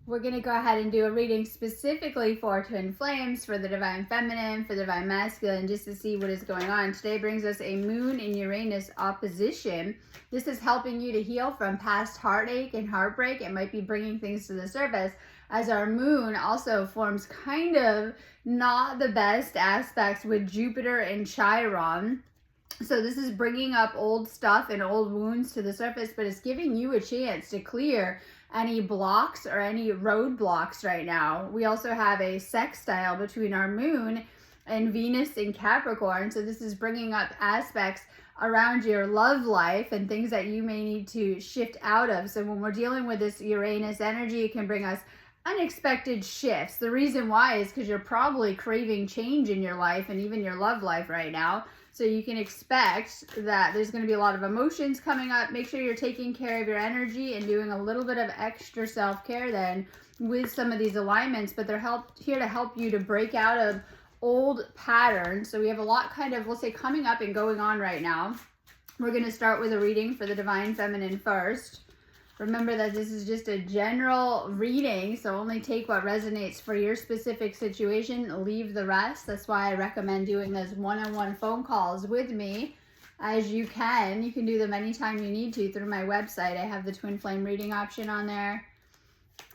We're going to go ahead and do a reading specifically for twin flames, for the divine feminine, for the divine masculine, just to see what is going on. Today brings us a moon in Uranus opposition. This is helping you to heal from past heartache and heartbreak. It might be bringing things to the surface, as our moon also forms kind of not the best aspects with Jupiter and Chiron. So this is bringing up old stuff and old wounds to the surface, but it's giving you a chance to clear any blocks or any roadblocks right now. We also have a sextile between our moon and Venus in Capricorn. So this is bringing up aspects around your love life and things that you may need to shift out of. So when we're dealing with this Uranus energy, it can bring us unexpected shifts. The reason why is because you're probably craving change in your life and even your love life right now. So you can expect that there's going to be a lot of emotions coming up. Make sure you're taking care of your energy and doing a little bit of extra self-care then with some of these alignments, but they're here to help you to break out of old patterns. So we have a lot kind of, we'll say, coming up and going on right now. We're going to start with a reading for the divine feminine first. Remember that this is just a general reading, so only take what resonates for your specific situation, leave the rest. That's why I recommend doing those one-on-one phone calls with me as you can. You can do them anytime you need to through my website. I have the twin flame reading option on there.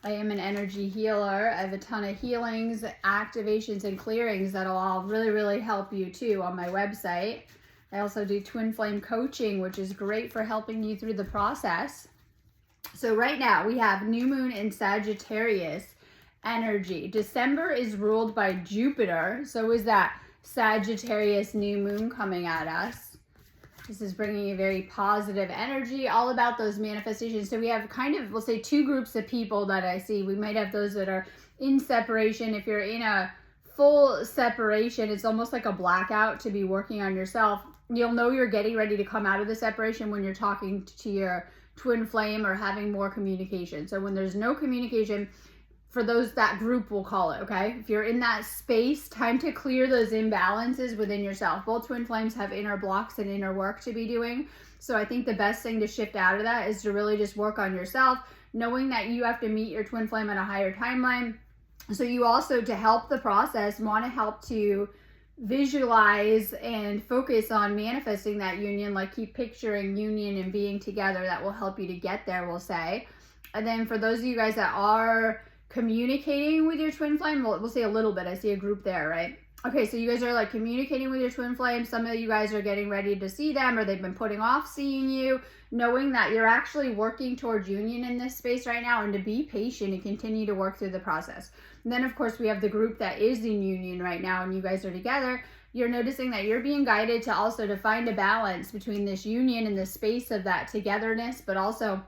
I am an energy healer. I have a ton of healings, activations, and clearings that'll all really, really help you too on my website. I also do twin flame coaching, which is great for helping you through the process. So right now we have new moon in Sagittarius energy. December is ruled by Jupiter. So is that Sagittarius new moon coming at us. This is bringing a very positive energy, all about those manifestations. So we have kind of, we'll say, two groups of people that I see. We might have those that are in separation. If you're in a full separation, it's almost like a blackout to be working on yourself. You'll know you're getting ready to come out of the separation when you're talking to your twin flame or having more communication. So when there's no communication, for those, that group we'll call it, okay? If you're in that space, time to clear those imbalances within yourself. Both twin flames have inner blocks and inner work to be doing. So I think the best thing to shift out of that is to really just work on yourself, knowing that you have to meet your twin flame on a higher timeline. So you also, to help the process, want to help to visualize and focus on manifesting that union, like keep picturing union and being together. That will help you to get there, we'll say. And then for those of you guys that are communicating with your twin flame, we'll say a little bit. I see a group there, right? Okay, so you guys are like communicating with your twin flame. Some of you guys are getting ready to see them, or they've been putting off seeing you, knowing that you're actually working towards union in this space right now, and to be patient and continue to work through the process. And then of course we have the group that is in union right now and you guys are together. You're noticing that you're being guided to also to find a balance between this union and the space of that togetherness, but also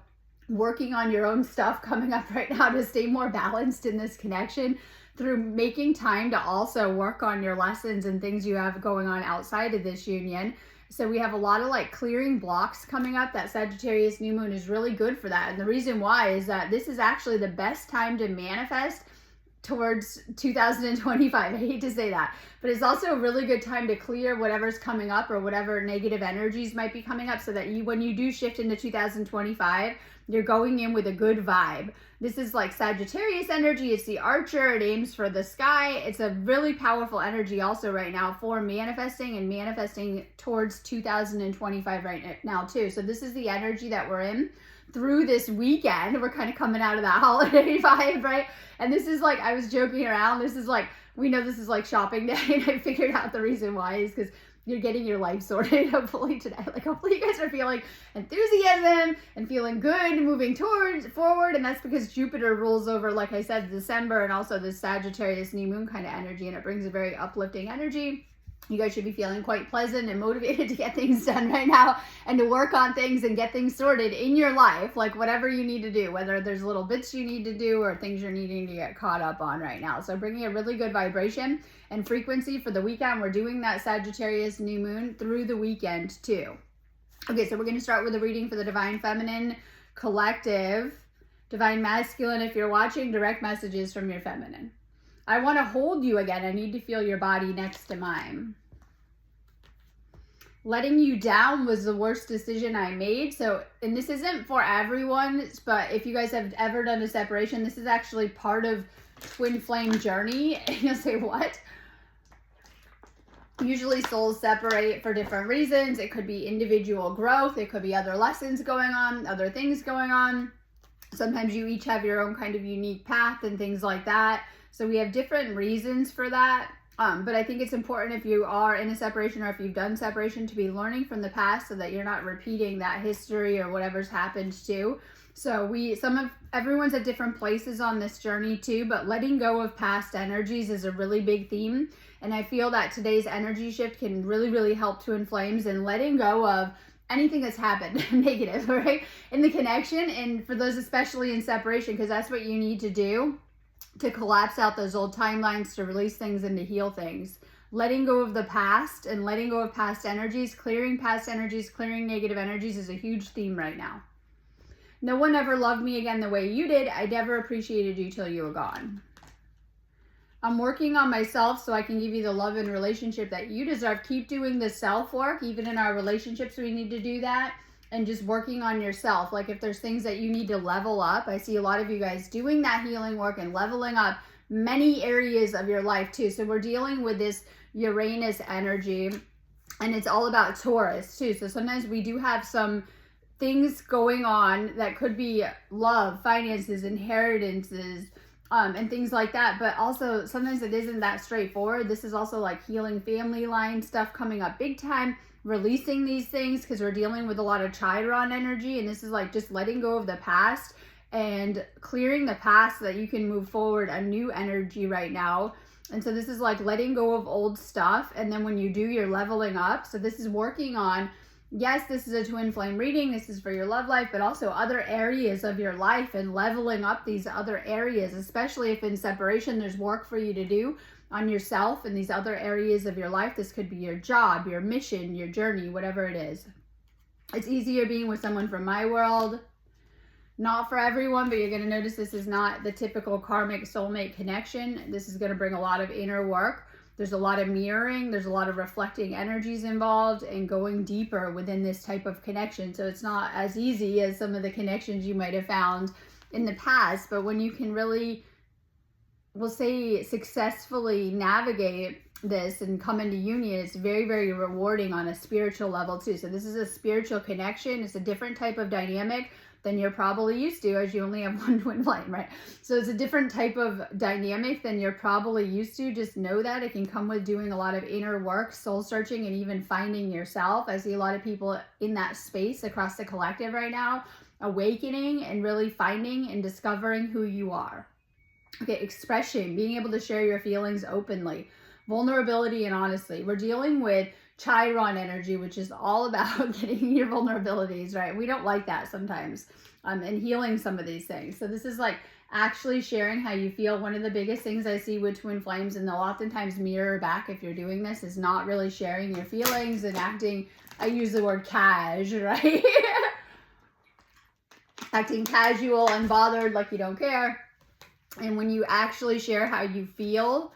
working on your own stuff coming up right now to stay more balanced in this connection, through making time to also work on your lessons and things you have going on outside of this union. So we have a lot of like clearing blocks coming up. That Sagittarius new moon is really good for that. And the reason why is that this is actually the best time to manifest towards 2025. I hate to say that, but it's also a really good time to clear whatever's coming up or whatever negative energies might be coming up, so that you, when you do shift into 2025, you're going in with a good vibe. This is like Sagittarius energy. It's the archer. It aims for the sky. It's a really powerful energy also right now for manifesting and manifesting towards 2025 right now too. So this is the energy that we're in through this weekend. We're kind of coming out of that holiday vibe, right? And this is like, I was joking around. This is like, we know this is like shopping day, and I figured out the reason why is because you're getting your life sorted, hopefully today. Like, hopefully you guys are feeling enthusiasm and feeling good, moving forward. And that's because Jupiter rules over, like I said, December, and also the Sagittarius new moon kind of energy, and it brings a very uplifting energy. You guys should be feeling quite pleasant and motivated to get things done right now and to work on things and get things sorted in your life, like whatever you need to do, whether there's little bits you need to do or things you're needing to get caught up on right now. So bringing a really good vibration and frequency for the weekend. We're doing that Sagittarius new moon through the weekend too. Okay, so we're going to start with a reading for the Divine Feminine Collective. Divine Masculine, if you're watching, direct messages from your feminine. I want to hold you again. I need to feel your body next to mine. letting you down was the worst decision I made. So, and this isn't for everyone, but if you guys have ever done a separation, this is actually part of twin flame journey. And you'll say, what? Usually souls separate for different reasons. It could be individual growth. It could be other lessons going on, other things going on. Sometimes you each have your own kind of unique path and things like that. So we have different reasons for that. But I think it's important if you are in a separation or if you've done separation to be learning from the past so that you're not repeating that history or whatever's happened too. So everyone's at different places on this journey too, but letting go of past energies is a really big theme. And I feel that today's energy shift can really, really help Twin Flames and letting go of anything that's happened negative, right? In the connection, and for those especially in separation, because that's what you need to do to collapse out those old timelines, to release things and to heal things. Letting go of the past and letting go of past energies, clearing past energies, clearing negative energies is a huge theme right now. No one ever loved me again the way you did. I never appreciated you till you were gone. I'm working on myself so I can give you the love and relationship that you deserve. Keep doing the self work. Even in our relationships, we need to do that. And just working on yourself. Like if there's things that you need to level up, I see a lot of you guys doing that healing work and leveling up many areas of your life too. So we're dealing with this Uranus energy, and it's all about Taurus too. So sometimes we do have some things going on that could be love, finances, inheritances, and things like that. But also sometimes it isn't that straightforward. This is also like healing family line stuff coming up big time, releasing these things because we're dealing with a lot of Chiron energy. And this is like just letting go of the past and clearing the past so that you can move forward a new energy right now. And so this is like letting go of old stuff. And then when you do, you're leveling up. So this is working on, yes, this is a twin flame reading. This is for your love life, but also other areas of your life and leveling up these other areas, especially if in separation, there's work for you to do on yourself and these other areas of your life. This could be your job, your mission, your journey, whatever it is. It's easier being with someone from my world. Not for everyone, but you're going to notice this is not the typical karmic soulmate connection. This is going to bring a lot of inner work. There's a lot of mirroring. There's a lot of reflecting energies involved and going deeper within this type of connection. So it's not as easy as some of the connections you might have found in the past. But when you can really, we'll say, successfully navigate this and come into union, it's very, very rewarding on a spiritual level too. So this is a spiritual connection. It's a different type of dynamic than you're probably used to, as you only have one twin flame, right? So it's a different type of dynamic than you're probably used to. Just know that it can come with doing a lot of inner work, soul searching, and even finding yourself. I see a lot of people in that space across the collective right now, awakening and really finding and discovering who you are. Okay, expression, being able to share your feelings openly, vulnerability and honesty. We're dealing with Chiron energy, which is all about getting your vulnerabilities, right? We don't like that sometimes, and healing some of these things. So this is like actually sharing how you feel. One of the biggest things I see with twin flames, and they'll oftentimes mirror back if you're doing this, is not really sharing your feelings and acting, I use the word cash, right? Acting casual, unbothered, like you don't care. And when you actually share how you feel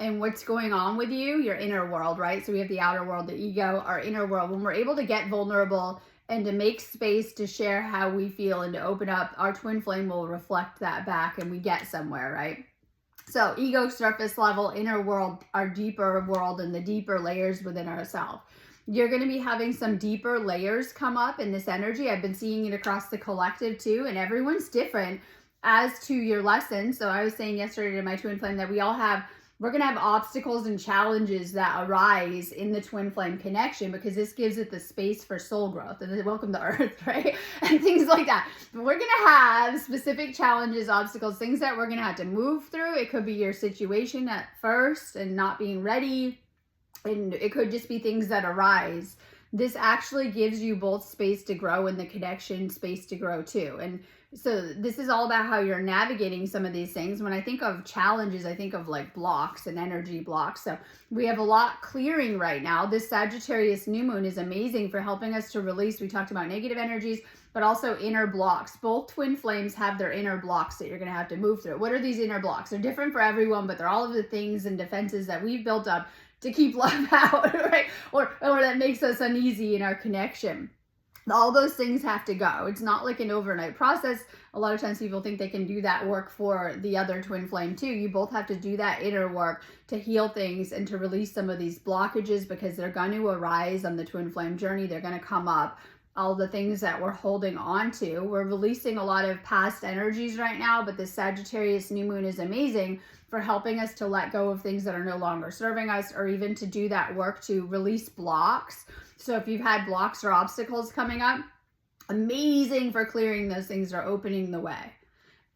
and what's going on with you, your inner world, right? So we have the outer world, the ego, our inner world. When we're able to get vulnerable and to make space to share how we feel and to open up, our twin flame will reflect that back and we get somewhere, right? So ego, surface level, inner world, our deeper world and the deeper layers within ourselves. You're going to be having some deeper layers come up in this energy. I've been seeing it across the collective too, and everyone's different as to your lesson. So I was saying yesterday to my twin flame that we're going to have obstacles and challenges that arise in the twin flame connection because this gives it the space for soul growth and welcome to earth, right? And things like that. But we're going to have specific challenges, obstacles, things that we're going to have to move through. It could be your situation at first and not being ready. And it could just be things that arise. This actually gives you both space to grow and the connection space to grow too. And so this is all about how you're navigating some of these things. When I think of challenges, I think of like blocks and energy blocks. So we have a lot clearing right now. This Sagittarius new moon is amazing for helping us to release. We talked about negative energies, but also inner blocks. Both twin flames have their inner blocks that you're going to have to move through. What are these inner blocks? They're different for everyone, but they're all of the things and defenses that we've built up to keep love out, right? Or that makes us uneasy in our connection. All those things have to go. It's not like an overnight process. A lot of times people think they can do that work for the other twin flame too. You both have to do that inner work to heal things and to release some of these blockages, because they're going to arise on the twin flame journey. They're going to come up. All the things that we're holding on to. We're releasing a lot of past energies right now, but this Sagittarius new moon is amazing for helping us to let go of things that are no longer serving us, or even to do that work to release blocks. So if you've had blocks or obstacles coming up, amazing for clearing those things or opening the way.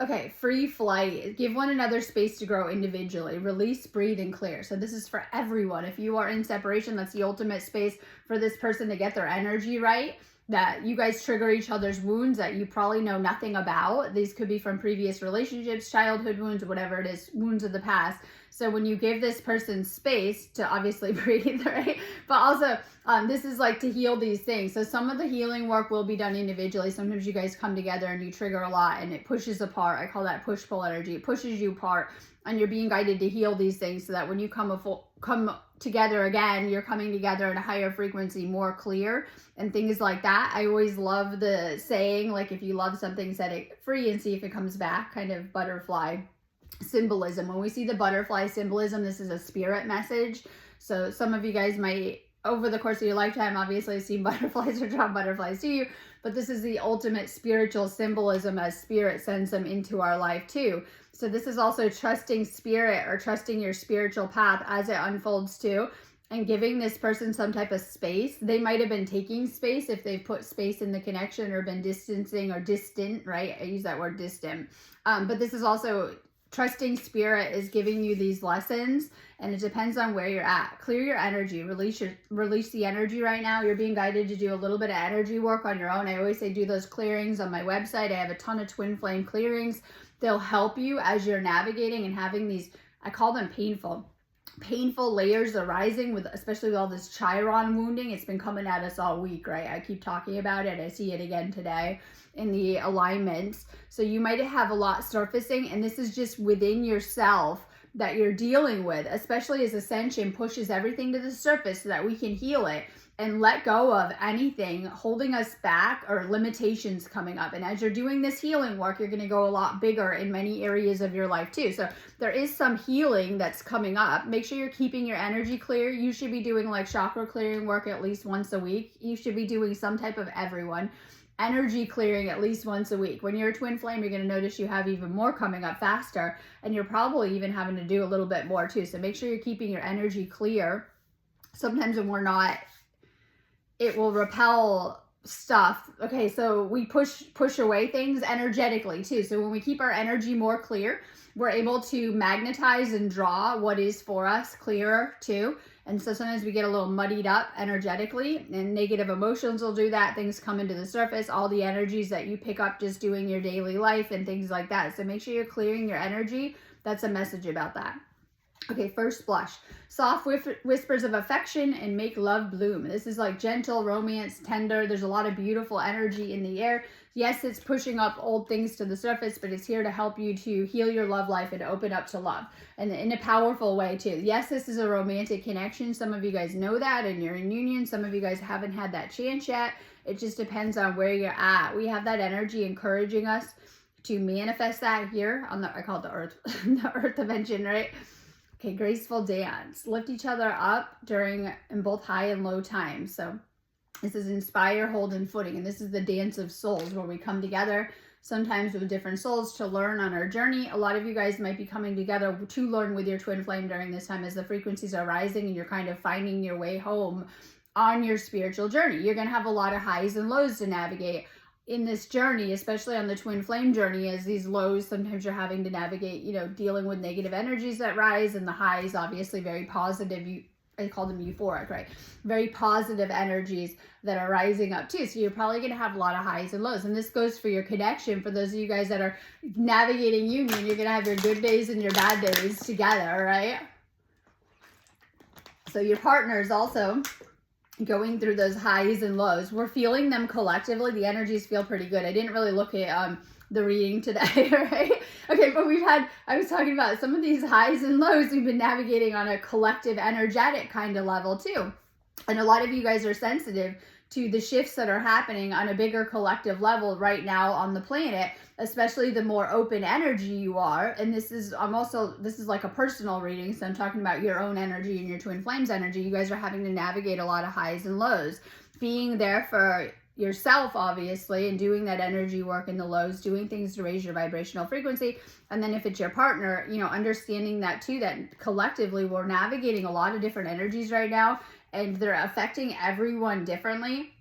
Okay, free flight. Give one another space to grow individually. Release, breathe, and clear. So this is for everyone. If you are in separation, that's the ultimate space for this person to get their energy right. That you guys trigger each other's wounds that you probably know nothing about. These could be from previous relationships, childhood wounds, whatever it is, wounds of the past. So when you give this person space to obviously breathe, right? But also, this is like to heal these things. So some of the healing work will be done individually. Sometimes you guys come together and you trigger a lot and it pushes apart. I call that push-pull energy. It pushes you apart and you're being guided to heal these things so that when you come together again, you're coming together at a higher frequency, more clear and things like that. I always love the saying, like, if you love something, set it free and see if it comes back, kind of butterfly symbolism. When we see the butterfly symbolism, this is a spirit message. So some of you guys might, over the course of your lifetime, obviously seen butterflies or drawn butterflies to you, but this is the ultimate spiritual symbolism as spirit sends them into our life too. So this is also trusting spirit or trusting your spiritual path as it unfolds too, and giving this person some type of space. They might have been taking space if they've put space in the connection or been distancing or distant, right? I use that word distant. But this is also trusting spirit is giving you these lessons, and it depends on where you're at. Clear your energy, release the energy right now. You're being guided to do a little bit of energy work on your own. I always say do those clearings on my website. I have a ton of twin flame clearings. They'll help you as you're navigating and having these, I call them painful layers arising with, especially with all this Chiron wounding. It's been coming at us all week, right? I keep talking about it. I see it again today in the alignments. So you might have a lot surfacing, and this is just within yourself that you're dealing with, especially as Ascension pushes everything to the surface so that we can heal it and let go of anything holding us back or limitations coming up. And as you're doing this healing work, you're going to go a lot bigger in many areas of your life too. So there is some healing that's coming up. Make sure you're keeping your energy clear. You should be doing like chakra clearing work at least once a week. You should be doing some type of energy clearing at least once a week. When you're a twin flame, you're going to notice you have even more coming up faster, and you're probably even having to do a little bit more too. So make sure you're keeping your energy clear. Sometimes when we're not, it will repel stuff. Okay, so we push away things energetically too. So when we keep our energy more clear, we're able to magnetize and draw what is for us clearer too. And so sometimes we get a little muddied up energetically, and negative emotions will do that. Things come into the surface, all the energies that you pick up just doing your daily life and things like that. So make sure you're clearing your energy. That's a message about that. Okay, first blush. Soft whispers of affection and make love bloom. This is like gentle, romance, tender. There's a lot of beautiful energy in the air. Yes, it's pushing up old things to the surface, but it's here to help you to heal your love life and open up to love, and in a powerful way too. Yes, this is a romantic connection. Some of you guys know that and you're in union. Some of you guys haven't had that chance yet. It just depends on where you're at. We have that energy encouraging us to manifest that here on the, I call it the earth, the earth dimension, right? Okay, graceful dance. Lift each other up in both high and low times. So this is inspire, hold, and footing. And this is the dance of souls where we come together, sometimes with different souls, to learn on our journey. A lot of you guys might be coming together to learn with your twin flame during this time as the frequencies are rising and you're kind of finding your way home on your spiritual journey. You're going to have a lot of highs and lows to navigate in this journey, especially on the twin flame journey. As these lows, sometimes you're having to navigate, dealing with negative energies that rise, and the highs, obviously very positive. I call them euphoric, right? Very positive energies that are rising up too. So you're probably going to have a lot of highs and lows. And this goes for your connection. For those of you guys that are navigating union, you're going to have your good days and your bad days together, right? So your partner is also going through those highs and lows. We're feeling them collectively. The energies feel pretty good. I didn't really look at the reading today, right? Okay, but I was talking about some of these highs and lows we've been navigating on a collective energetic kind of level too. And a lot of you guys are sensitive to the shifts that are happening on a bigger collective level right now on the planet, especially the more open energy you are. And this is like a personal reading, so I'm talking about your own energy and your twin flames energy. You guys are having to navigate a lot of highs and lows, being there for yourself, obviously, and doing that energy work in the lows, doing things to raise your vibrational frequency. And then if it's your partner, understanding that too, that collectively we're navigating a lot of different energies right now, and they're affecting everyone differently.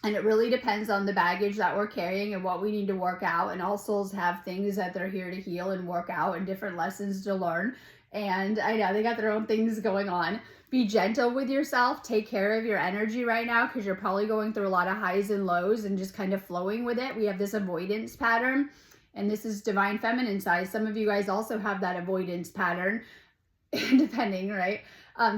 And it really depends on the baggage that we're carrying and what we need to work out. And all souls have things that they're here to heal and work out, and different lessons to learn. And I know they got their own things going on. Be gentle with yourself. Take care of your energy right now, because you're probably going through a lot of highs and lows and just kind of flowing with it. We have this avoidance pattern, and this is divine feminine side. Some of you guys also have that avoidance pattern, depending, right?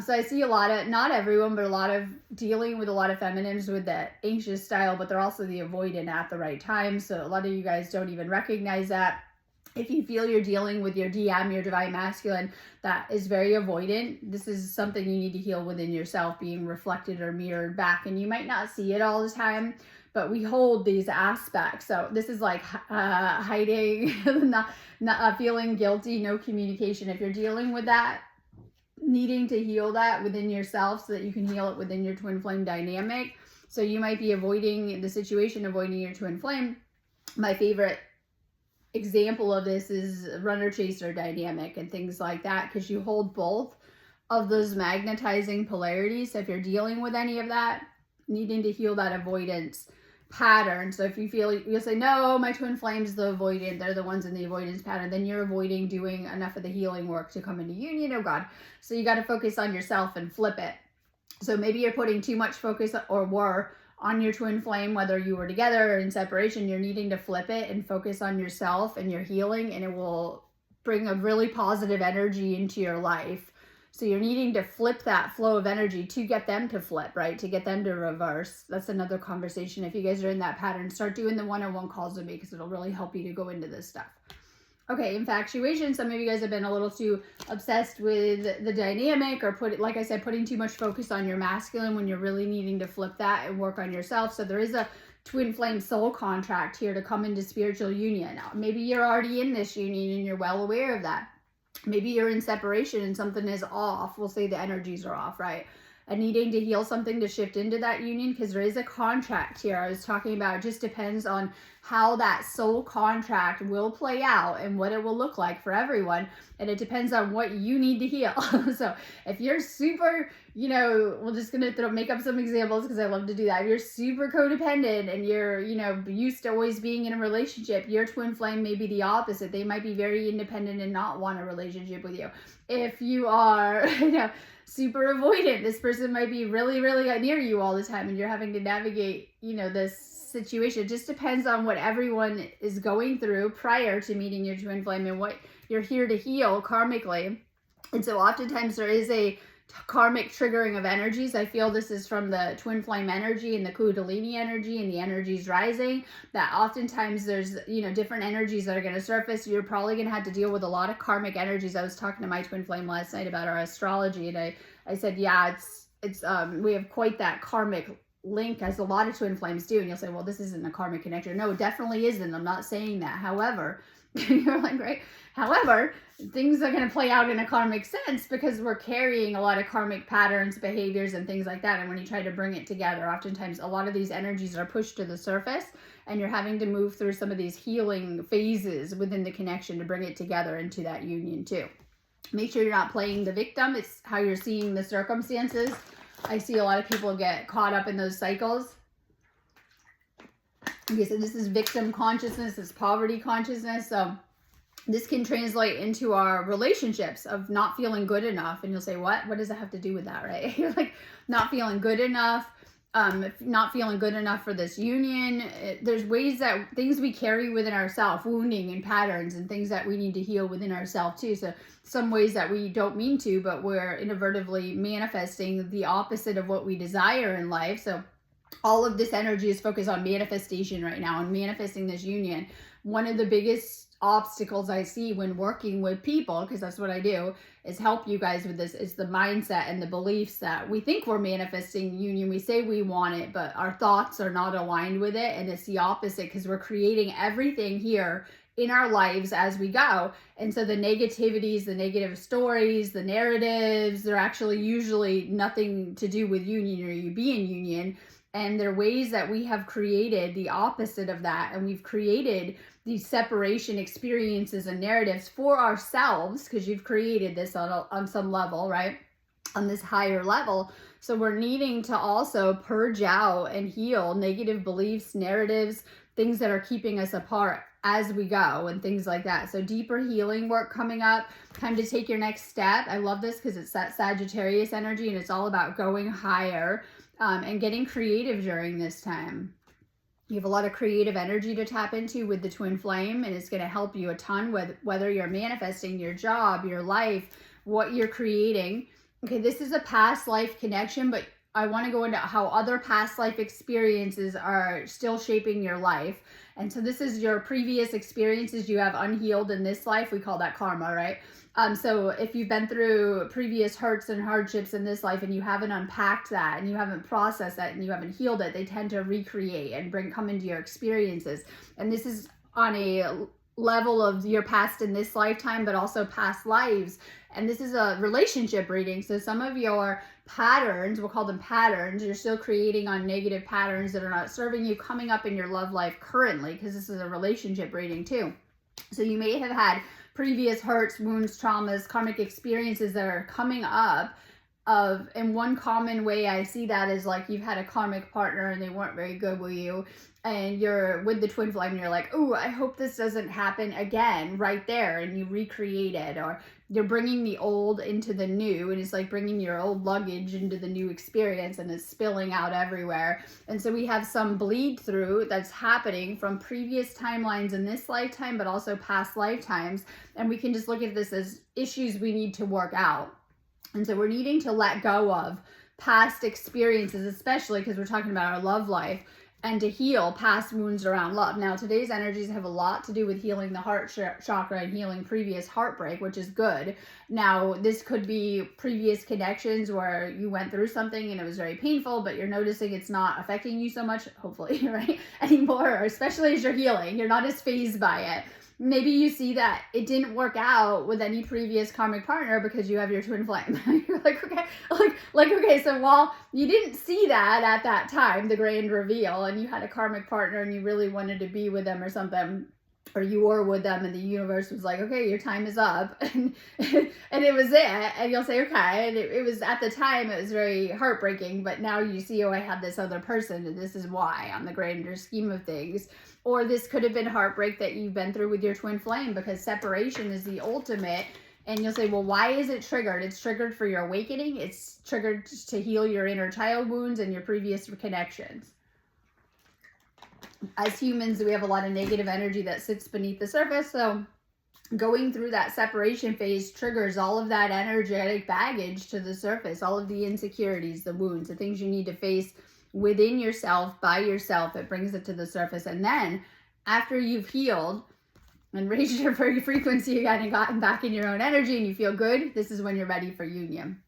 So I see a lot of, not everyone, but a lot of dealing with a lot of feminines with that anxious style, but they're also the avoidant at the right time. So a lot of you guys don't even recognize that. If you feel you're dealing with your DM, your divine masculine, that is very avoidant, this is something you need to heal within yourself, being reflected or mirrored back. And you might not see it all the time, but we hold these aspects. So this is like hiding, not feeling guilty, no communication. If you're dealing with that, needing to heal that within yourself so that you can heal it within your twin flame dynamic. So you might be avoiding the situation, avoiding your twin flame. My favorite example of this is runner chaser dynamic and things like that, because you hold both of those magnetizing polarities. So if you're dealing with any of that, needing to heal that avoidance pattern. So if you feel, you'll say, no, my twin flame's the avoidant, they're the ones in the avoidance pattern, then you're avoiding doing enough of the healing work to come into union. Oh God. So you got to focus on yourself and flip it. So maybe you're putting too much focus or were on your twin flame, whether you were together or in separation. You're needing to flip it and focus on yourself and your healing, and it will bring a really positive energy into your life. So you're needing to flip that flow of energy to get them to flip, right? To get them to reverse. That's another conversation. If you guys are in that pattern, start doing the one-on-one calls with me, because it'll really help you to go into this stuff. Okay, infatuation. Some of you guys have been a little too obsessed with the dynamic, or like I said, putting too much focus on your masculine when you're really needing to flip that and work on yourself. So there is a twin flame soul contract here to come into spiritual union. Now, maybe you're already in this union and you're well aware of that. Maybe you're in separation and something is off. We'll say the energies are off, right? And needing to heal something to shift into that union, because there is a contract here I was talking about. It just depends on how that soul contract will play out and what it will look like for everyone. And it depends on what you need to heal. So if you're super, we're just going to make up some examples because I love to do that. If you're super codependent and you're, used to always being in a relationship, your twin flame may be the opposite. They might be very independent and not want a relationship with you. If you are, super avoidant, this person might be really, really near you all the time, and you're having to navigate, this situation. It just depends on what everyone is going through prior to meeting your twin flame and what you're here to heal karmically. And so oftentimes there is a karmic triggering of energies. I feel this is from the twin flame energy and the Kundalini energy and the energies rising, that oftentimes there's, different energies that are going to surface. You're probably going to have to deal with a lot of karmic energies. I was talking to my twin flame last night about our astrology, and I said, yeah, it's we have quite that karmic link, as a lot of twin flames do. And you'll say, well, this isn't a karmic connection. No, it definitely isn't. I'm not saying that. However, you're like, right? However, things are going to play out in a karmic sense because we're carrying a lot of karmic patterns, behaviors, and things like that. And when you try to bring it together, oftentimes a lot of these energies are pushed to the surface, and you're having to move through some of these healing phases within the connection to bring it together into that union too. Make sure you're not playing the victim. It's how you're seeing the circumstances. I see a lot of people get caught up in those cycles. Okay, so this is victim consciousness, this poverty consciousness. So this can translate into our relationships of not feeling good enough. And you'll say, what does that have to do with that, right? You're like, not feeling good enough, not feeling good enough for this union. There's ways that things we carry within ourselves, wounding and patterns and things that we need to heal within ourselves too. So some ways that we don't mean to, but we're inadvertently manifesting the opposite of what we desire in life. So all of this energy is focused on manifestation right now and manifesting this union. one of the biggest obstacles I see when working with people, because that's what I do, is help you guys with this, is the mindset and the beliefs that we think we're manifesting union. We say we want it, but our thoughts are not aligned with it. And it's the opposite, because we're creating everything here in our lives as we go. And so the negativities, the negative stories, the narratives, they're actually usually nothing to do with union or you being union. And they're ways that we have created the opposite of that. And we've created these separation experiences and narratives for ourselves, because you've created this on some level, right? On this higher level. So we're needing to also purge out and heal negative beliefs, narratives, things that are keeping us apart as we go and things like that. So deeper healing work coming up. Time to take your next step. I love this because it's that Sagittarius energy, and it's all about going higher and getting creative during this time. You have a lot of creative energy to tap into with the twin flame, and it's going to help you a ton with whether you're manifesting your job, your life, what you're creating. Okay, this is a past life connection, but I want to go into how other past life experiences are still shaping your life. And so this is your previous experiences you have unhealed in this life. We call that karma, right? So if you've been through previous hurts and hardships in this life and you haven't unpacked that and you haven't processed that and you haven't healed it, they tend to recreate and come into your experiences. And this is on a level of your past in this lifetime, but also past lives. And this is a relationship reading. So some of your patterns, we'll call them patterns, you're still creating on negative patterns that are not serving you coming up in your love life currently, because this is a relationship reading too. So you may have had previous hurts, wounds, traumas, karmic experiences that are coming up and one common way I see that is like you've had a karmic partner and they weren't very good with you, and you're with the twin flame and you're like, oh, I hope this doesn't happen again right there, and you recreate it. Or you're bringing the old into the new, and it's like bringing your old luggage into the new experience, and it's spilling out everywhere. And so we have some bleed through that's happening from previous timelines in this lifetime, but also past lifetimes, and we can just look at this as issues we need to work out. And so we're needing to let go of past experiences, especially because we're talking about our love life, and to heal past wounds around love. Now, today's energies have a lot to do with healing the heart chakra and healing previous heartbreak, which is good. Now, this could be previous connections where you went through something and it was very painful, but you're noticing it's not affecting you so much, hopefully, right, anymore, or especially as you're healing. You're not as fazed by it. Maybe you see that it didn't work out with any previous karmic partner because you have your twin flame. You're like, okay, okay, so while you didn't see that at that time, the grand reveal, and you had a karmic partner and you really wanted to be with them or something, or you were with them and the universe was like, okay, your time is up, and it was it, and you'll say, okay, and it was, at the time, it was very heartbreaking, but now you see, oh, I had this other person, and this is why, on the grander scheme of things. Or this could have been heartbreak that you've been through with your twin flame, because separation is the ultimate. And you'll say, well, why is it triggered? It's triggered for your awakening. It's triggered to heal your inner child wounds and your previous connections. As humans, we have a lot of negative energy that sits beneath the surface. So going through that separation phase triggers all of that energetic baggage to the surface, all of the insecurities, the wounds, the things you need to face within yourself, by yourself. It brings it to the surface. And then after you've healed and raised your frequency again and gotten back in your own energy and you feel good, this is when you're ready for union.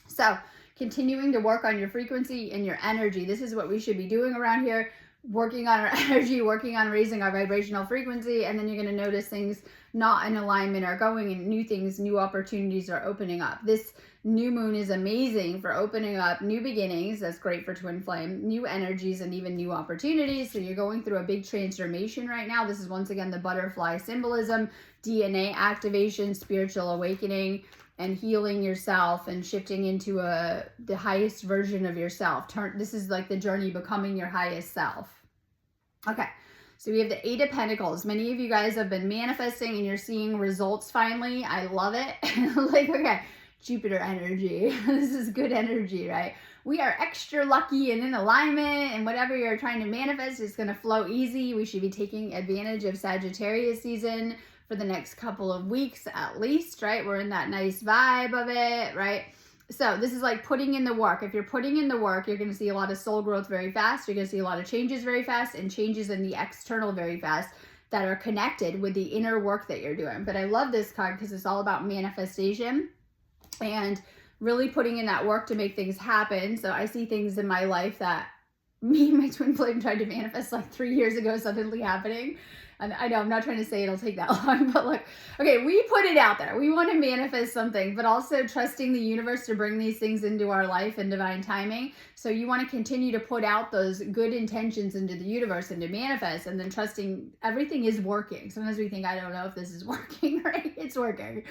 So continuing to work on your frequency and your energy. This is what we should be doing around here. Working on our energy, working on raising our vibrational frequency, and then you're going to notice things not in alignment are going, and new things, new opportunities are opening up. This new moon is amazing for opening up new beginnings. That's great for twin flame, new energies, and even new opportunities. So you're going through a big transformation right now. This is once again the butterfly symbolism, DNA activation, spiritual awakening, and healing yourself and shifting into the highest version of yourself. This is like the journey becoming your highest self. Okay, so we have the Eight of Pentacles. Many of you guys have been manifesting and you're seeing results finally. I love it. Like, okay, Jupiter energy. This is good energy, right? We are extra lucky and in alignment, and whatever you're trying to manifest is going to flow easy. We should be taking advantage of Sagittarius season for the next couple of weeks at least, right? We're in that nice vibe of it, right? So this is like putting in the work. If you're putting in the work, you're going to see a lot of soul growth very fast. You're going to see a lot of changes very fast, and changes in the external very fast. that are connected with the inner work that you're doing. But I love this card because it's all about manifestation and really putting in that work to make things happen. So I see things in my life that me and my twin flame tried to manifest like 3 years ago suddenly happening. And I know I'm not trying to say it'll take that long, but look, okay, we put it out there. We want to manifest something, but also trusting the universe to bring these things into our life and divine timing. So you want to continue to put out those good intentions into the universe and to manifest, and then trusting everything is working. Sometimes we think, I don't know if this is working, right? It's working.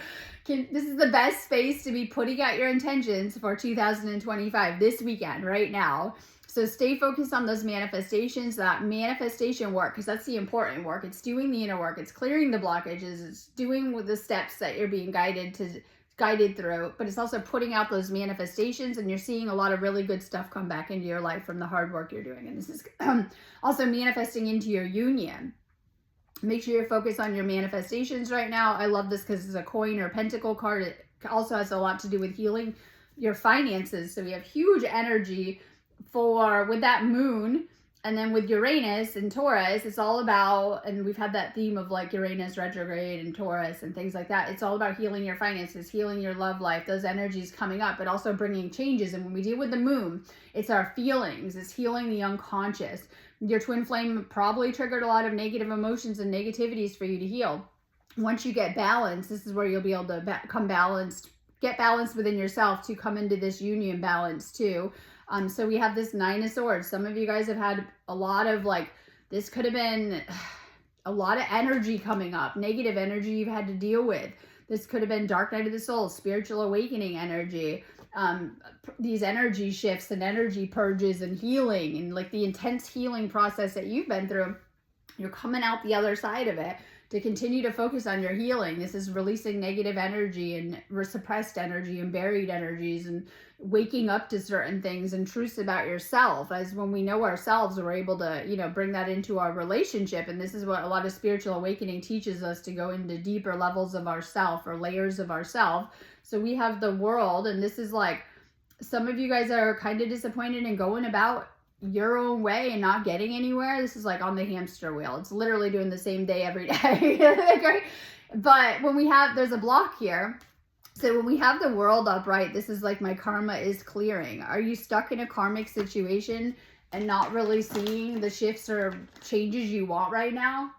This is the best space to be putting out your intentions for 2025 this weekend, right now. So stay focused on those manifestations, that manifestation work, because that's the important work. It's doing the inner work. It's clearing the blockages. It's doing with the steps that you're being guided through. But it's also putting out those manifestations, and you're seeing a lot of really good stuff come back into your life from the hard work you're doing. And this is also manifesting into your union. Make sure you're focused on your manifestations right now. I love this because it's a coin or pentacle card. It also has a lot to do with healing your finances. So we have huge energy with that moon, and then with Uranus and Taurus, it's all about, and we've had that theme of like Uranus retrograde and Taurus and things like that. It's all about healing your finances, healing your love life, those energies coming up, but also bringing changes. And when we deal with the moon, it's our feelings, it's healing the unconscious. Your twin flame probably triggered a lot of negative emotions and negativities for you to heal. Once you get balanced, this is where you'll be able to get balanced within yourself to come into this union balance too. So we have this Nine of Swords. Some of you guys have had a lot of this could have been a lot of energy coming up, negative energy you've had to deal with. This could have been Dark Night of the Soul, spiritual awakening energy, these energy shifts and energy purges and healing and like the intense healing process that you've been through. You're coming out the other side of it to continue to focus on your healing. This is releasing negative energy and suppressed energy and buried energies and waking up to certain things and truths about yourself. As when we know ourselves, we're able to, bring that into our relationship. And this is what a lot of spiritual awakening teaches us, to go into deeper levels of ourself or layers of ourself. So we have the World, and this is like, some of you guys are kind of disappointed in going about your own way and not getting anywhere. This is like on the hamster wheel. It's literally doing the same day every day. Right? But when there's a block here. So when we have the World upright, this is like my karma is clearing. Are you stuck in a karmic situation and not really seeing the shifts or changes you want right now?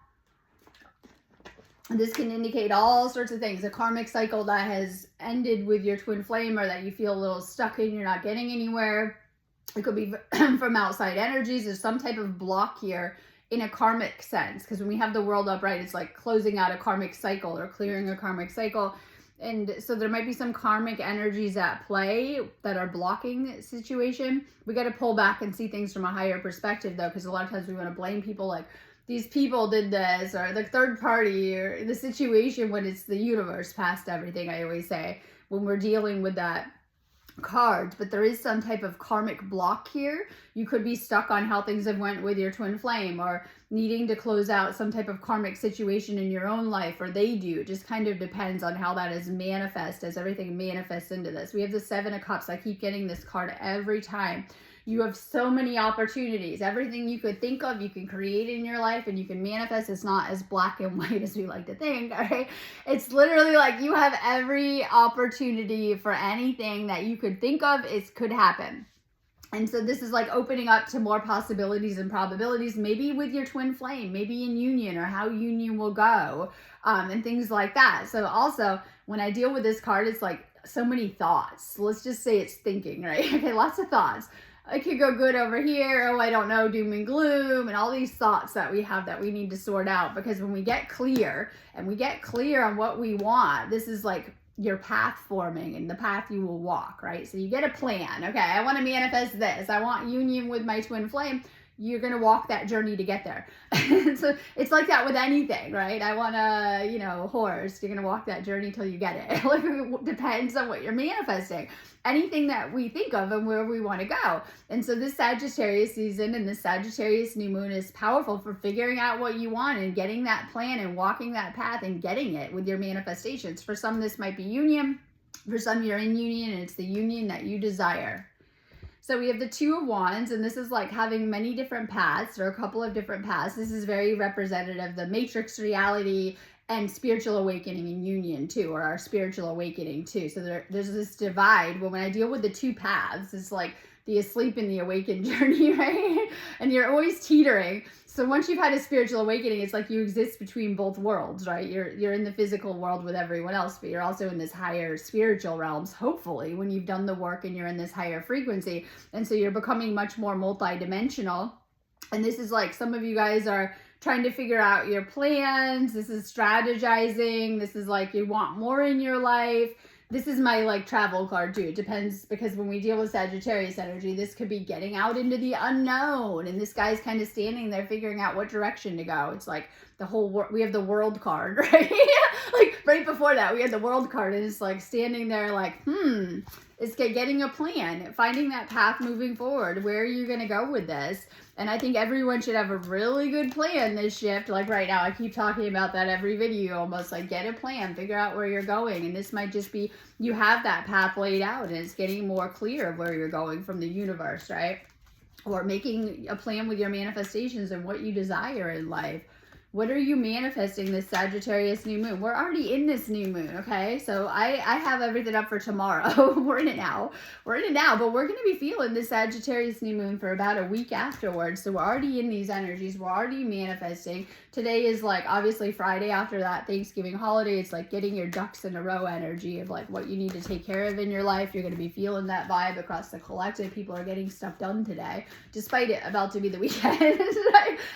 This can indicate all sorts of things. A karmic cycle that has ended with your twin flame, or that you feel a little stuck in, you're not getting anywhere. It could be from outside energies. There's some type of block here in a karmic sense, because when we have the World upright, it's like closing out a karmic cycle or clearing a karmic cycle. And so there might be some karmic energies at play that are blocking the situation. We got to pull back and see things from a higher perspective, though, because a lot of times we want to blame people, like these people did this, or the third party, or the situation, when it's the universe past everything. I always say when we're dealing with that card. But there is some type of karmic block here. You could be stuck on how things have went with your twin flame, or needing to close out some type of karmic situation in your own life, or they do. It just kind of depends on how that is manifest, as everything manifests into this. We have the Seven of Cups. I keep getting this card every time. You have so many opportunities. Everything you could think of, you can create in your life, and you can manifest. It's not as black and white as we like to think, all right? It's literally like you have every opportunity for anything that you could think of. It could happen. And so this is like opening up to more possibilities and probabilities, maybe with your twin flame, maybe in union, or how union will go, and things like that. So also, when I deal with this card, it's like so many thoughts. Let's just say it's thinking, right? Okay, lots of thoughts. It could go good over here. Oh, I don't know, doom and gloom, and all these thoughts that we have that we need to sort out. Because when we get clear, and we get clear on what we want, this is like your path forming and the path you will walk, right? So you get a plan. Okay, I want to manifest this. I want union with my twin flame. You're going to walk that journey to get there. So it's like that with anything, right? I want a, horse. You're going to walk that journey till you get it. Like, it depends on what you're manifesting. Anything that we think of and where we want to go. And so this Sagittarius season and this Sagittarius new moon is powerful for figuring out what you want and getting that plan and walking that path and getting it with your manifestations. For some, this might be union. For some, you're in union, and it's the union that you desire. So we have the Two of Wands, and this is like having many different paths or a couple of different paths. This is very representative of the matrix reality and spiritual awakening and union too, or our spiritual awakening too. So there's this divide. But when I deal with the two paths, it's like the asleep and the awakened journey, right? And you're always teetering. So once you've had a spiritual awakening, it's like you exist between both worlds, right? You're in the physical world with everyone else, but you're also in this higher spiritual realms, hopefully, when you've done the work and you're in this higher frequency. And so you're becoming much more multidimensional. And this is like, some of you guys are trying to figure out your plans. This is strategizing. This is like you want more in your life. This is my like travel card too. It depends, because when we deal with Sagittarius energy, this could be getting out into the unknown. And this guy's kind of standing there figuring out what direction to go. It's like the whole world. We have the world card, right? Like right before that, we had the world card, and it's like standing there like, it's getting a plan, finding that path moving forward. Where are you going to go with this? And I think everyone should have a really good plan this shift. Like right now, I keep talking about that every video almost, like get a plan, figure out where you're going. And this might just be, you have that path laid out and it's getting more clear of where you're going from the universe, right? Or making a plan with your manifestations and what you desire in life. What are you manifesting this Sagittarius new moon? We're already in this new moon, okay? So I have everything up for tomorrow. We're in it now. We're in it now, but we're going to be feeling this Sagittarius new moon for about a week afterwards. So we're already in these energies. We're already manifesting. Today is like obviously Friday after that Thanksgiving holiday. It's like getting your ducks in a row energy of like what you need to take care of in your life. You're going to be feeling that vibe across the collective. People are getting stuff done today, despite it about to be the weekend.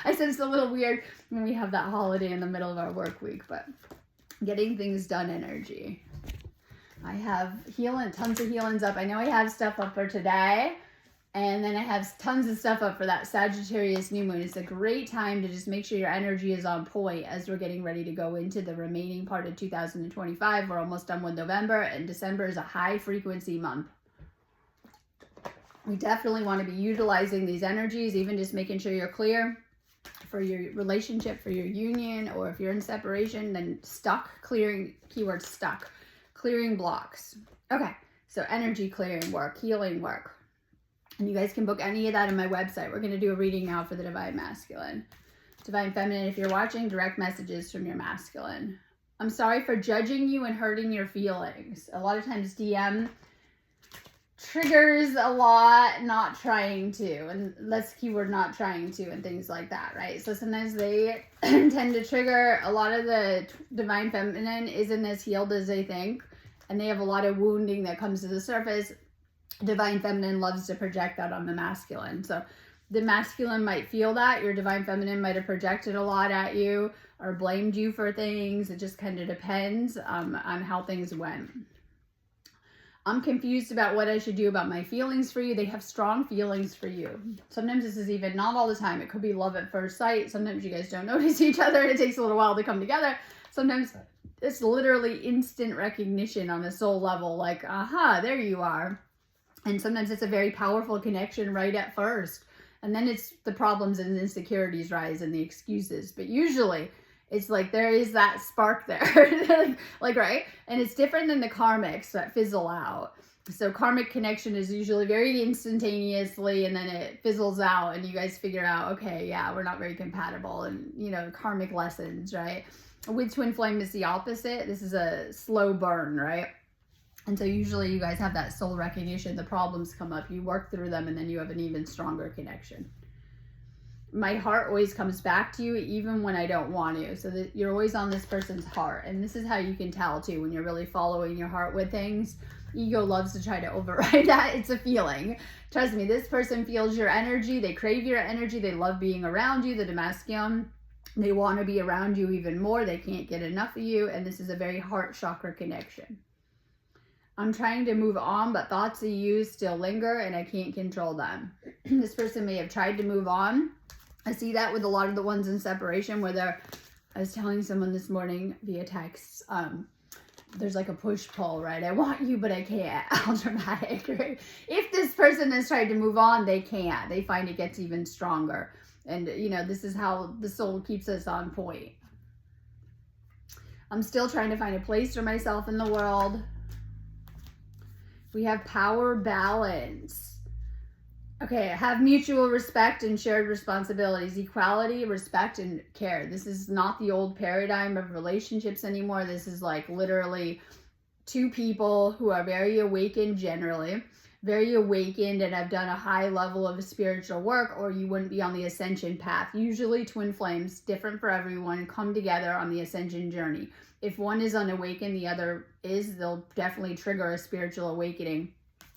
I said it's a little weird when we have that holiday in the middle of our work week, but getting things done energy. I have tons of healings up. I know I have stuff up for today, and then I have tons of stuff up for that Sagittarius new moon. It's a great time to just make sure your energy is on point as we're getting ready to go into the remaining part of 2025. We're almost done with November, and December is a high frequency month. We definitely want to be utilizing these energies, even just making sure you're clear for your relationship, for your union, or if you're in separation, then clearing, keyword stuck, clearing blocks. Okay, so energy clearing work, healing work. And you guys can book any of that on my website. We're going to do a reading now for the Divine Masculine. Divine Feminine, if you're watching, direct messages from your masculine. I'm sorry for judging you and hurting your feelings. A lot of times DM triggers a lot, not trying to, and let's keyword not trying to, and things like that, right? So sometimes they tend to trigger. A lot of the Divine Feminine isn't as healed as they think, and they have a lot of wounding that comes to the surface. Divine Feminine loves to project that on the masculine. So the masculine might feel that. Your Divine Feminine might have projected a lot at you or blamed you for things. It just kind of depends on how things went. I'm confused about what I should do about my feelings for you. They have strong feelings for you. Sometimes this is even not all the time. It could be love at first sight. Sometimes you guys don't notice each other and it takes a little while to come together. Sometimes it's literally instant recognition on a soul level. Like, aha, there you are. And sometimes it's a very powerful connection right at first. And then it's the problems and insecurities rise and the excuses. But usually it's like there is that spark there, like, right? And it's different than the karmics that fizzle out. So karmic connection is usually very instantaneously, and then it fizzles out and you guys figure out, okay, yeah, we're not very compatible, and, you know, karmic lessons, right? With twin flame is the opposite. This is a slow burn, right? And so usually you guys have that soul recognition. The problems come up, you work through them, and then you have an even stronger connection. My heart always comes back to you even when I don't want to. So that you're always on this person's heart. And this is how you can tell too when you're really following your heart with things. Ego loves to try to override that. It's a feeling. Trust me, this person feels your energy. They crave your energy. They love being around you. The Damascus, they want to be around you even more. They can't get enough of you. And this is a very heart chakra connection. I'm trying to move on, but thoughts of you still linger and I can't control them. This person may have tried to move on. I see that with a lot of the ones in separation where I was telling someone this morning via text, there's like a push-pull, right? I want you, but I can't. How dramatic, right? If this person has tried to move on, they can't. They find it gets even stronger. And, you know, this is how the soul keeps us on point. I'm still trying to find a place for myself in the world. We have power balance. Okay, have mutual respect and shared responsibilities, equality, respect, and care. This is not the old paradigm of relationships anymore. This is like literally two people who are very awakened generally, very awakened and have done a high level of spiritual work, or you wouldn't be on the ascension path. Usually twin flames, different for everyone, come together on the ascension journey. If one is unawakened, the other is, they'll definitely trigger a spiritual awakening,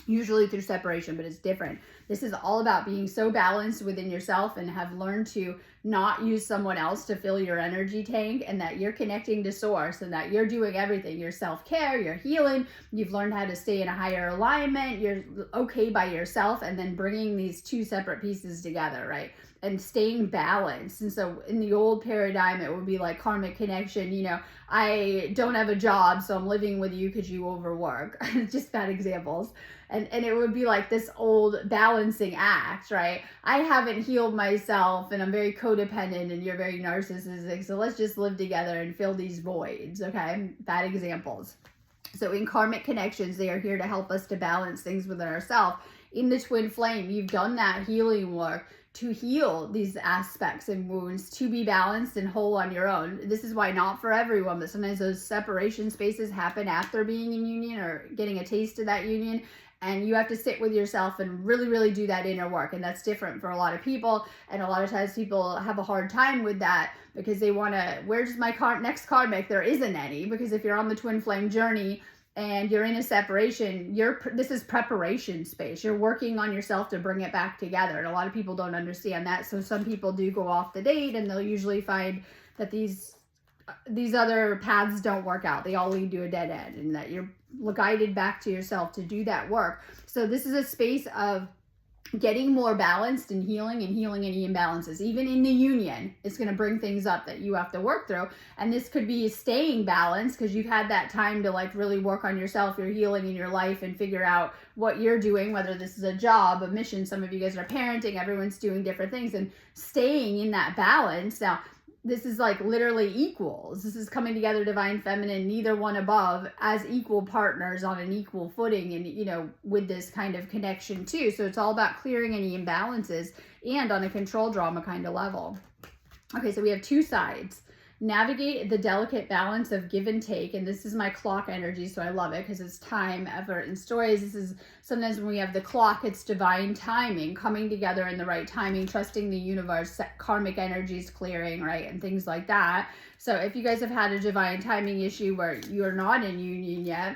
usually through separation, but it's different. This is all about being so balanced within yourself and have learned to not use someone else to fill your energy tank, and that you're connecting to source and that you're doing everything. Your self-care, your healing, you've learned how to stay in a higher alignment, you're okay by yourself, and then bringing these two separate pieces together, right? And staying balanced. And so in the old paradigm, it would be like karmic connection. You know, I don't have a job, so I'm living with you because you overwork. Just bad examples. And it would be like this old balancing act, right? I haven't healed myself and I'm very codependent and you're very narcissistic. So let's just live together and fill these voids, okay? Bad examples. So in karmic connections, they are here to help us to balance things within ourselves. In the twin flame, you've done that healing work to heal these aspects and wounds, to be balanced and whole on your own. This is why not for everyone, but sometimes those separation spaces happen after being in union or getting a taste of that union. And you have to sit with yourself and really, really do that inner work. And that's different for a lot of people. And a lot of times people have a hard time with that because they want to, where's my next karmic? There isn't any, because if you're on the twin flame journey and you're in a separation, this is preparation space. You're working on yourself to bring it back together. And a lot of people don't understand that. So some people do go off the date and they'll usually find that these other paths don't work out. They all lead to a dead end, and that you're guided back to yourself to do that work. So this is a space of getting more balanced and healing any imbalances. Even in the union, it's going to bring things up that you have to work through. And this could be staying balanced because you've had that time to like really work on yourself, your healing in your life, and figure out what you're doing, whether this is a job, a mission. Some of you guys are parenting, everyone's doing different things, and staying in that balance. Now, this is like literally equals. This is coming together, divine feminine, neither one above, as equal partners on an equal footing, and, you know, with this kind of connection too. So it's all about clearing any imbalances and on a control drama kind of level. Okay, so we have two sides. Navigate the delicate balance of give and take. And this is my clock energy, so I love it because it's time, effort, and stories. This is sometimes when we have the clock, it's divine timing, coming together in the right timing, trusting the universe, karmic energies clearing, right? And things like that. So if you guys have had a divine timing issue where you're not in union yet,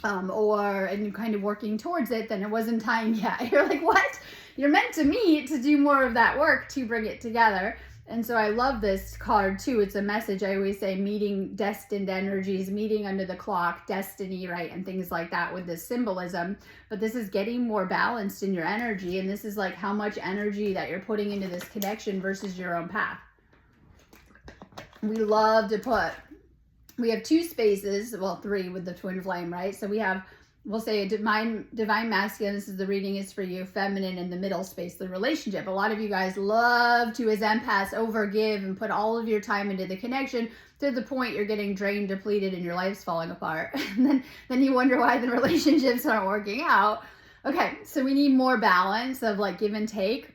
and you're kind of working towards it, then it wasn't time yet. You're like, what? You're meant to meet to do more of that work to bring it together. And so I love this card too. It's a message. I always say meeting destined energies, meeting under the clock, destiny, right? And things like that with this symbolism. But this is getting more balanced in your energy. And this is like how much energy that you're putting into this connection versus your own path. We love to we have two spaces, well, three with the twin flame, right? So we have, we'll say a divine masculine, this is the reading is for you, feminine in the middle space, the relationship. A lot of you guys love to, as empaths, overgive and put all of your time into the connection to the point you're getting drained, depleted, and your life's falling apart. And then you wonder why the relationships aren't working out. Okay, so we need more balance of like give and take.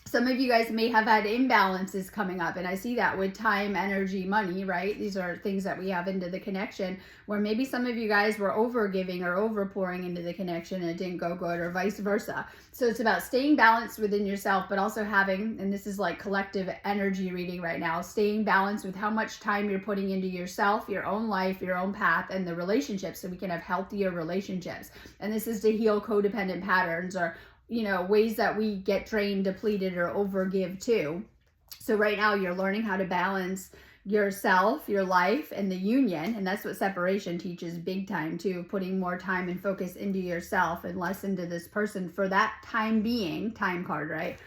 Some of you guys may have had imbalances coming up, and I see that with time, energy, money, right? These are things that we have into the connection where maybe some of you guys were over giving or over pouring into the connection and it didn't go good, or vice versa. So it's about staying balanced within yourself, but also having, and this is like collective energy reading right now, staying balanced with how much time you're putting into yourself, your own life, your own path, and the relationships, so we can have healthier relationships. And this is to heal codependent patterns, or you know, ways that we get drained, depleted, or overgive too. So right now you're learning how to balance yourself, your life, and the union. And that's what separation teaches big time too, putting more time and focus into yourself and less into this person for that time being, time card, right?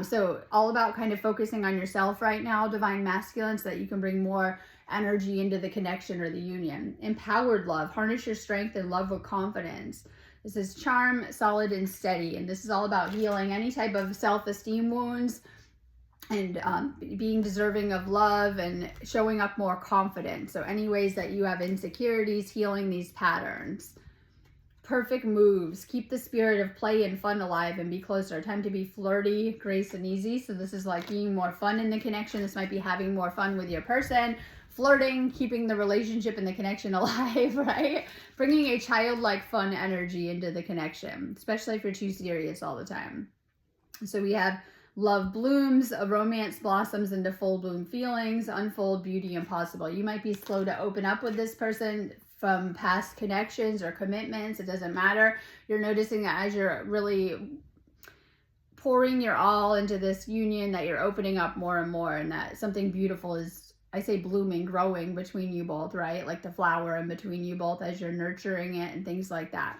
So all about kind of focusing on yourself right now, divine masculine, so that you can bring more energy into the connection or the union. Empowered love, harness your strength and love with confidence. This is charm, solid, and steady. And this is all about healing any type of self-esteem wounds and being deserving of love and showing up more confident. So any ways that you have insecurities, healing these patterns. perfect moves. Keep the spirit of play and fun alive and be closer. Time to be flirty, grace, and easy. So this is like being more fun in the connection. This might be having more fun with your person, flirting, keeping the relationship and the connection alive, right? Bringing a childlike fun energy into the connection, especially if you're too serious all the time. So we have love blooms, a romance blossoms into full bloom feelings, unfold beauty impossible. You might be slow to open up with this person from past connections or commitments. It doesn't matter. You're noticing that as you're really pouring your all into this union, that you're opening up more and more, and that something beautiful is, I say, blooming, growing between you both, right? Like the flower in between you both as you're nurturing it and things like that.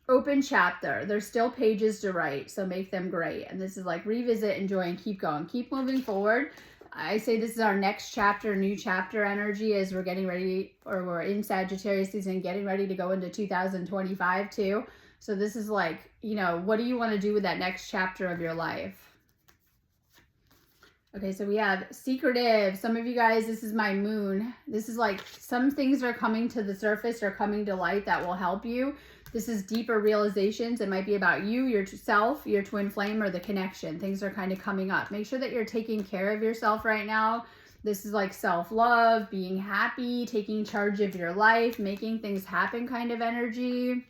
Open chapter. There's still pages to write, so make them great. And this is like revisit, enjoy, and keep going. Keep moving forward. I say this is our next chapter, new chapter energy as we're getting ready, or we're in Sagittarius season, getting ready to go into 2025 too. So this is like, you know, what do you want to do with that next chapter of your life? Okay, so we have secretive. Some of you guys, this is my moon. This is like some things are coming to the surface or coming to light that will help you. This is deeper realizations. It might be about you, yourself, your twin flame, or the connection. Things are kind of coming up. Make sure that you're taking care of yourself right now. This is like self-love, being happy, taking charge of your life, making things happen kind of energy.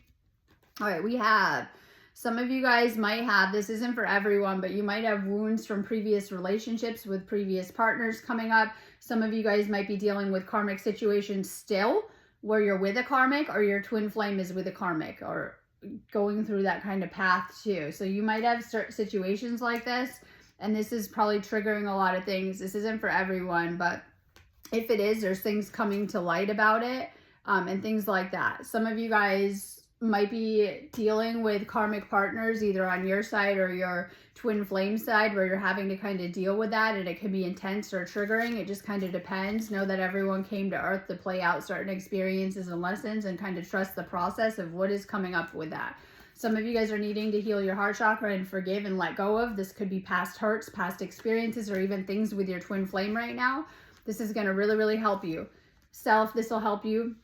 All right, we have, some of you guys might have, this isn't for everyone, but you might have wounds from previous relationships with previous partners coming up. Some of you guys might be dealing with karmic situations still, where you're with a karmic or your twin flame is with a karmic, or going through that kind of path too. So you might have certain situations like this, and this is probably triggering a lot of things. This isn't for everyone, but if it is, there's things coming to light about it, and things like that. Some of you guys might be dealing with karmic partners either on your side or your twin flame side, where you're having to kind of deal with that, and it can be intense or triggering. It just kind of depends. Know that everyone came to earth to play out certain experiences and lessons, and kind of trust the process of what is coming up with that. Some of you guys are needing to heal your heart chakra and forgive and let go of. This could be past hurts, past experiences, or even things with your twin flame right now. This is going to really, really help you. This will help you.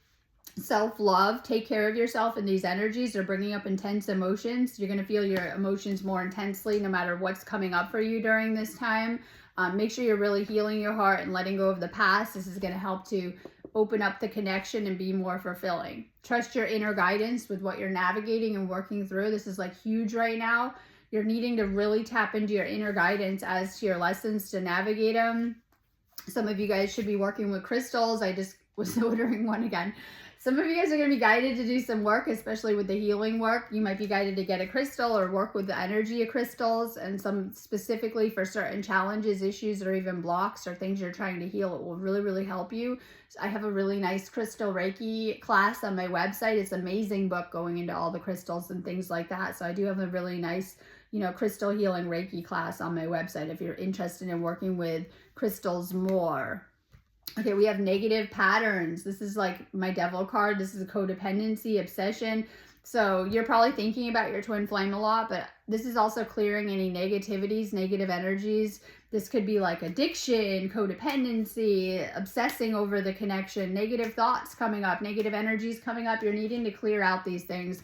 Self-love, take care of yourself in these energies. They're bringing up intense emotions. You're going to feel your emotions more intensely no matter what's coming up for you during this time. Make sure you're really healing your heart and letting go of the past. This is going to help to open up the connection and be more fulfilling. Trust your inner guidance with what you're navigating and working through. This is like huge right now. You're needing to really tap into your inner guidance as to your lessons to navigate them. Some of you guys should be working with crystals. I just was ordering one again. Some of you guys are going to be guided to do some work, especially with the healing work. You might be guided to get a crystal or work with the energy of crystals, and some specifically for certain challenges, issues, or even blocks or things you're trying to heal. It will really, really help you. So I have a really nice crystal Reiki class on my website. It's an amazing book going into all the crystals and things like that. So I do have a really nice, you know, crystal healing Reiki class on my website if you're interested in working with crystals more. Okay, we have negative patterns. This is like my devil card. This is a codependency, obsession. So you're probably thinking about your twin flame a lot, but this is also clearing any negativities, negative energies. This could be like addiction, codependency, obsessing over the connection, negative thoughts coming up, negative energies coming up. You're needing to clear out these things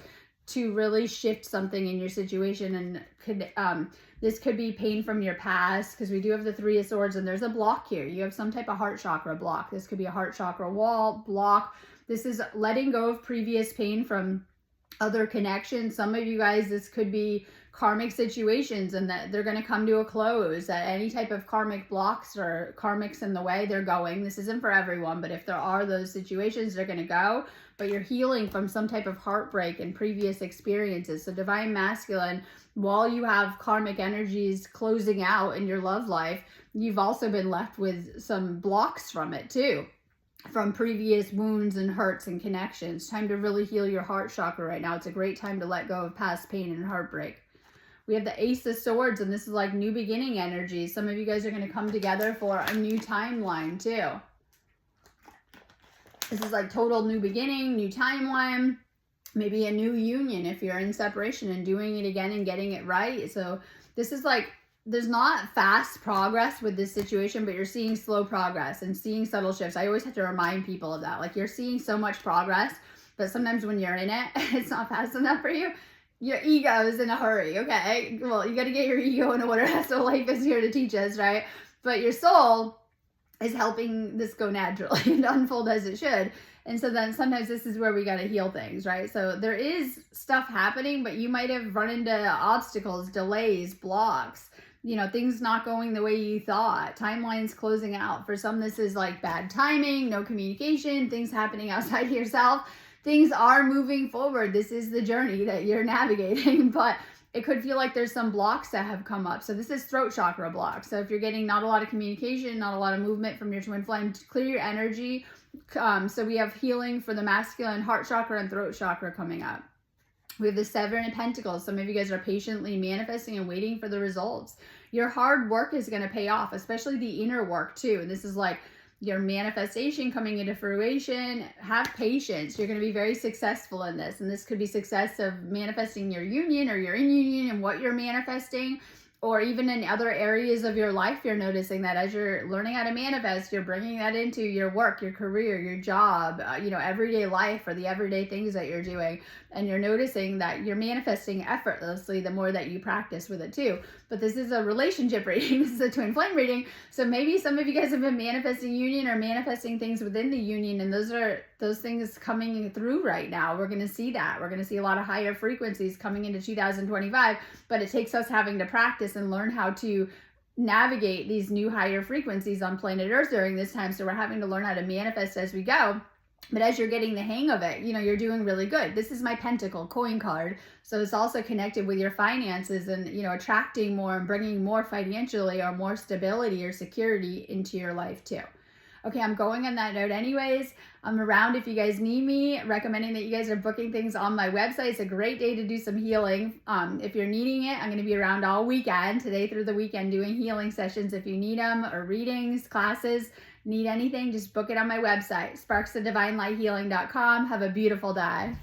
to really shift something in your situation. And this could be pain from your past, because we do have the Three of Swords, and there's a block here. You have some type of heart chakra block. This could be a heart chakra wall block. This is letting go of previous pain from other connections. Some of you guys, this could be karmic situations, and that they're going to come to a close. That any type of karmic blocks or karmics in the way, they're going. This isn't for everyone, but if there are those situations, they're going to go. But you're healing from some type of heartbreak and previous experiences. So Divine Masculine, while you have karmic energies closing out in your love life, you've also been left with some blocks from it too, from previous wounds and hurts and connections. Time to really heal your heart chakra right now. It's a great time to let go of past pain and heartbreak. We have the Ace of Swords, and this is like new beginning energy. Some of you guys are going to come together for a new timeline too. This is like total new beginning, new timeline, maybe a new union if you're in separation and doing it again and getting it right. So this is like, there's not fast progress with this situation, but you're seeing slow progress and seeing subtle shifts. I always have to remind people of that. Like, you're seeing so much progress but sometimes when you're in it, it's not fast enough for you. Your ego is in a hurry, okay? Well, you got to get your ego in order. That's what life is here to teach us, right? But your soul is helping this go naturally and unfold as it should. And so then sometimes this is where we got to heal things, right? So there is stuff happening, but you might have run into obstacles, delays, blocks, things not going the way you thought, timelines closing out. For some, this is like bad timing, no communication, things happening outside of yourself. Things are moving forward. This is the journey that you're navigating, but it could feel like there's some blocks that have come up. So this is throat chakra block. So if you're getting not a lot of communication, not a lot of movement from your twin flame, clear your energy. So we have healing for the masculine heart chakra and throat chakra coming up. We have the 7 of Pentacles. Some of you guys are patiently manifesting and waiting for the results. Your hard work is going to pay off, especially the inner work too. And this is like your manifestation coming into fruition. Have patience. You're going to be very successful in this. And this could be success of manifesting your union, or you're in union and what you're manifesting, or even in other areas of your life. You're noticing that as you're learning how to manifest, you're bringing that into your work, your career, your job, everyday life, or the everyday things that you're doing. And you're noticing that you're manifesting effortlessly the more that you practice with it too. But this is a relationship reading. This is a twin flame reading. So maybe some of you guys have been manifesting union or manifesting things within the union, and those things coming through right now. We're going to see that. We're going to see a lot of higher frequencies coming into 2025, but it takes us having to practice and learn how to navigate these new higher frequencies on planet Earth during this time. So we're having to learn how to manifest as we go. But as you're getting the hang of it, you're doing really good. This is my Pentacle coin card. So it's also connected with your finances and, attracting more and bringing more financially or more stability or security into your life too. Okay, I'm going on that note anyways. I'm around if you guys need me, recommending that you guys are booking things on my website. It's a great day to do some healing. If you're needing it, I'm going to be around all weekend, today through the weekend, doing healing sessions. If you need them, or readings, classes, need anything, just book it on my website, sparksofdivinelighthealing.com. Have a beautiful day.